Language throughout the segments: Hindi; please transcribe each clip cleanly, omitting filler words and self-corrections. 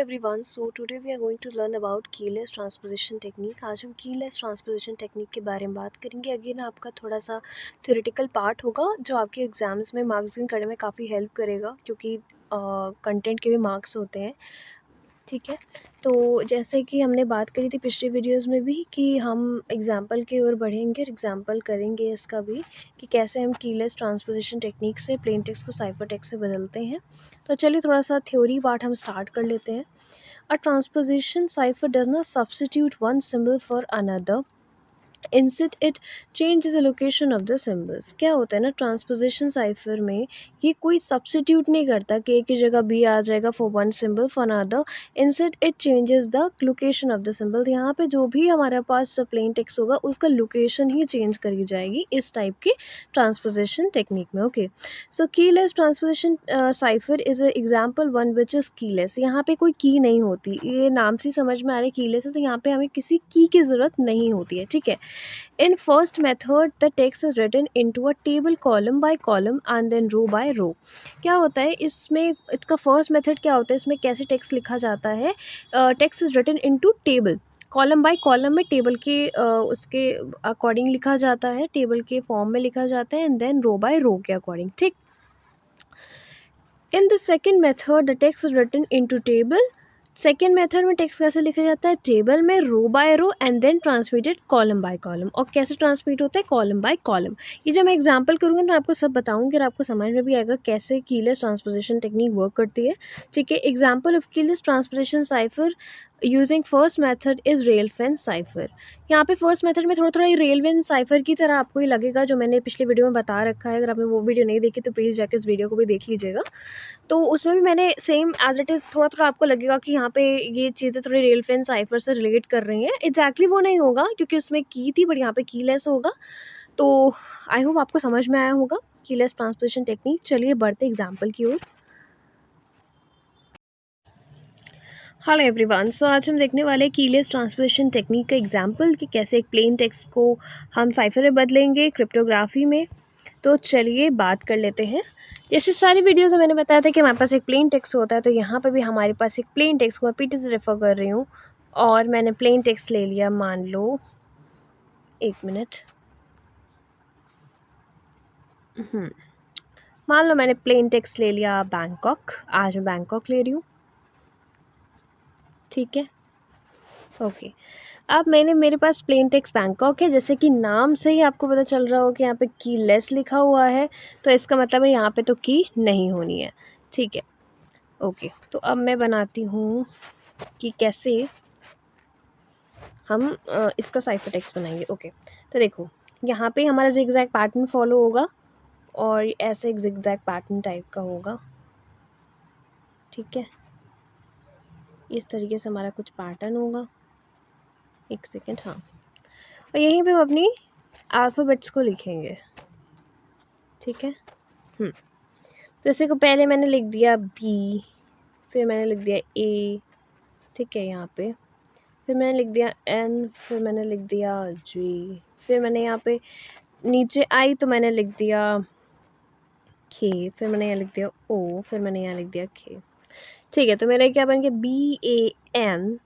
everyone, so today we are going to learn about keyless transposition technique. आज हम keyless transposition technique के बारे में बात करेंगे. अगेन आपका थोड़ा सा theoretical part होगा जो आपके एग्ज़ाम्स में मार्क्स गेन करने में काफ़ी हेल्प करेगा, क्योंकि कंटेंट के भी मार्क्स होते हैं. ठीक है, तो जैसे कि हमने बात करी थी पिछले वीडियोस में भी कि हम एग्जाम्पल की ओर बढ़ेंगे और एग्जाम्पल करेंगे इसका भी कि कैसे हम कीलेस ट्रांसपोजिशन टेक्निक से प्लेन टेक्स्ट को साइफर टेक्स्ट से बदलते हैं. तो चलिए थोड़ा सा थ्योरी पार्ट हम स्टार्ट कर लेते हैं. A transposition cipher does not substitute one symbol for another, instead it changes the location of the symbols. क्या होता है ना, ट्रांसपोजिशन साइफर में ये कोई सब्स्टिट्यूट नहीं करता कि ए की जगह बी आ जाएगा for one symbol for another. Instead it changes the location of the symbol. यहाँ पे जो भी हमारे पास प्लेन टेक्स्ट होगा उसका लोकेशन ही चेंज करी जाएगी इस टाइप की ट्रांसपोजिशन टेक्निक में. Okay, so keyless transposition cipher is a example one which is keyless. यहाँ पे कोई की नहीं होती, ये नाम से समझ में आ रहा है कीलेस है, तो यहाँ पे हमें किसी की ज़रूरत नहीं होती है. ठीक है, in first method the text is written into a table column by column and then row by row. क्या होता है इसमें, इसका फर्स्ट मेथड क्या होता है, इसमें कैसे टेक्स्ट लिखा जाता है. Text is written into table, column by column में टेबल के उसके अकॉर्डिंग लिखा जाता है, टेबल के फॉर्म में लिखा जाता है, and then row by row के अकॉर्डिंग. ठीक. In the second method the text is written into table. Second method में टेक्स्ट कैसे लिखा जाता है, टेबल में row by row and then transmitted column by column. और कैसे ट्रांसमिट होता है, कॉलम बाय कॉलम. ये जब मैं एग्जांपल करूँगी तो आपको सब बताऊंगी और आपको समझ में भी आएगा कैसे कीलेस ट्रांसपोजिशन टेक्निक वर्क करती है. ठीक है, example of keyless transposition cipher using first method is rail fence cipher. यहाँ पे फर्स्ट मेथड में थोड़ा थोड़ा ये रेलवेन साइफर की तरह आपको ही लगेगा, जो मैंने पिछले वीडियो में बता रखा है. अगर आपने वो वीडियो नहीं देखी तो प्लीज़ जाकर इस वीडियो को भी देख लीजिएगा. तो उसमें भी मैंने सेम एज इट इज़ थोड़ा थोड़ा आपको लगेगा कि यहाँ पे ये चीज़ें थोड़ी रेलफेन साइफर से रिलेट कर रही हैं. एग्जैक्टली वो नहीं होगा क्योंकि उसमें की थी, बट यहाँ पे की लेस होगा. तो आई होप आपको समझ में आया होगा की लेस ट्रांसपोजिशन टेक्निक. चलिए बढ़ते एग्जाम्पल की ओर. हेलो एवरीवन, सो आज हम देखने वाले हैं कीलेस ट्रांसपोजिशन टेक्निक का एग्जांपल कि कैसे एक प्लेन टेक्स्ट को हम साइफर में बदलेंगे क्रिप्टोग्राफी में. तो चलिए बात कर लेते हैं. जैसे सारी वीडियोस में मैंने बताया था कि हमारे पास एक प्लेन टेक्स्ट होता है, तो यहाँ पे भी हमारे पास एक प्लेन टेक्स्ट को मैं पीटी से रेफर कर रही हूँ और मैंने प्लेन टेक्स्ट ले लिया. मान लो, एक मिनट, मान लो मैंने प्लेन टेक्स्ट ले लिया बैंकॉक. आज मैं बैंकॉक ले रही हूँ. ठीक है, ओके. अब मेरे पास प्लेन टेक्स्ट बैंकॉक है. जैसे कि नाम से ही आपको पता चल रहा हो कि यहाँ पे की लेस लिखा हुआ है, तो इसका मतलब है यहाँ पे तो की नहीं होनी है. ठीक है, ओके. तो अब मैं बनाती हूँ कि कैसे हम इसका साइफर टेक्स्ट बनाएंगे. ओके, तो देखो यहाँ पे हमारा जिगजैग पैटर्न फॉलो होगा और ऐसे एक जिगजैग पैटर्न टाइप का होगा. ठीक है, इस तरीके से हमारा कुछ पैटर्न होगा. एक सेकेंड, हाँ. और यहीं पे हम अपनी अल्फ़ाबेट्स को लिखेंगे. ठीक है, जैसे को पहले मैंने लिख दिया बी, फिर मैंने लिख दिया ए. ठीक है, यहाँ पे फिर मैंने लिख दिया एन, फिर मैंने लिख दिया जी, फिर मैंने यहाँ पे नीचे आई तो मैंने लिख दिया के, फिर मैंने यहाँ लिख दिया ओ, फिर मैंने यहाँ लिख दिया के. ठीक है, तो मेरा क्या बन गया, बी ए एन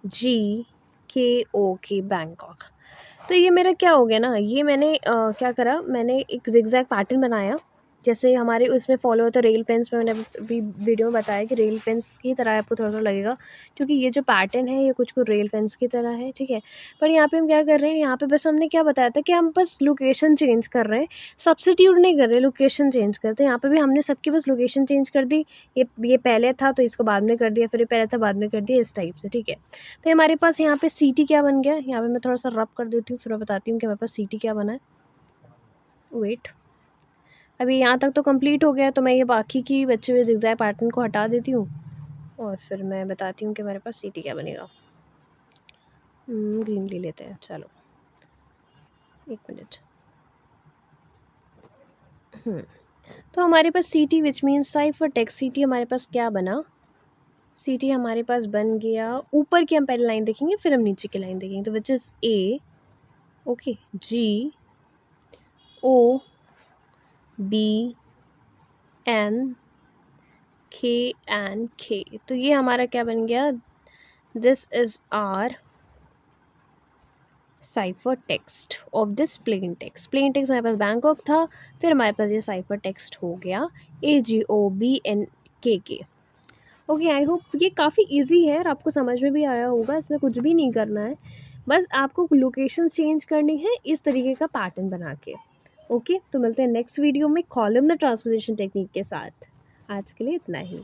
जी के ओ के, बैंकॉक. तो ये मेरा क्या हो गया ना, ये मैंने क्या करा, मैंने एक जिगजैग पैटर्न बनाया जैसे हमारे उसमें फॉलो होता है रेल पेंस में. मैंने अभी वीडियो में बताया कि रेल पेंस की तरह आपको थोड़ा थोड़ा लगेगा क्योंकि ये जो पैटर्न है ये कुछ कुछ रेल पेंस की तरह है. ठीक है, पर यहाँ पे हम क्या कर रहे हैं, यहाँ पे बस हमने क्या बताया था कि हम बस लोकेशन चेंज कर रहे हैं, सब्स्टिट्यूट नहीं कर रहे, लोकेशन चेंज करते. यहाँ पे भी हमने सबकी बस लोकेशन चेंज कर दी. ये पहले था तो इसको बाद में कर दिया, फिर ये पहले था बाद में कर दिया, इस टाइप से. ठीक है, तो हमारे पास यहाँ पे सी टी क्या बन गया, यहाँ पे मैं थोड़ा सा रब कर देती हूँ फिर मैं बताती हूँ कि हमारे पास सी टी क्या बना है. वेट, अभी यहाँ तक तो कंप्लीट हो गया, तो मैं ये बाकी की बचे हुए जिगजैग पैटर्न को हटा देती हूँ और फिर मैं बताती हूँ कि मेरे पास सी टी क्या बनेगा. ग्रीन ले लेते हैं, चलो एक मिनट. तो हमारे पास C T which means cipher text. C T हमारे पास क्या बना, सी टी हमारे पास बन गया, ऊपर की हम पहले लाइन देखेंगे फिर हम नीचे की लाइन देखेंगे. तो which is A, okay, G O B N KNK। तो ये हमारा क्या बन गया, this is our cipher text of this plain text. Plain text हमारे पास बैंकॉक था, फिर हमारे पास ये साइफर टेक्स्ट हो गया AGOBNKK। ओके, आई होप ये काफ़ी इजी है और आपको समझ में भी आया होगा। इसमें कुछ भी नहीं करना है, बस आपको लोकेशन चेंज करनी है इस तरीके का पैटर्न बना के। ओके, तो मिलते हैं नेक्स्ट वीडियो में कॉलमनर ट्रांसपोजिशन टेक्निक के साथ। आज के लिए इतना ही।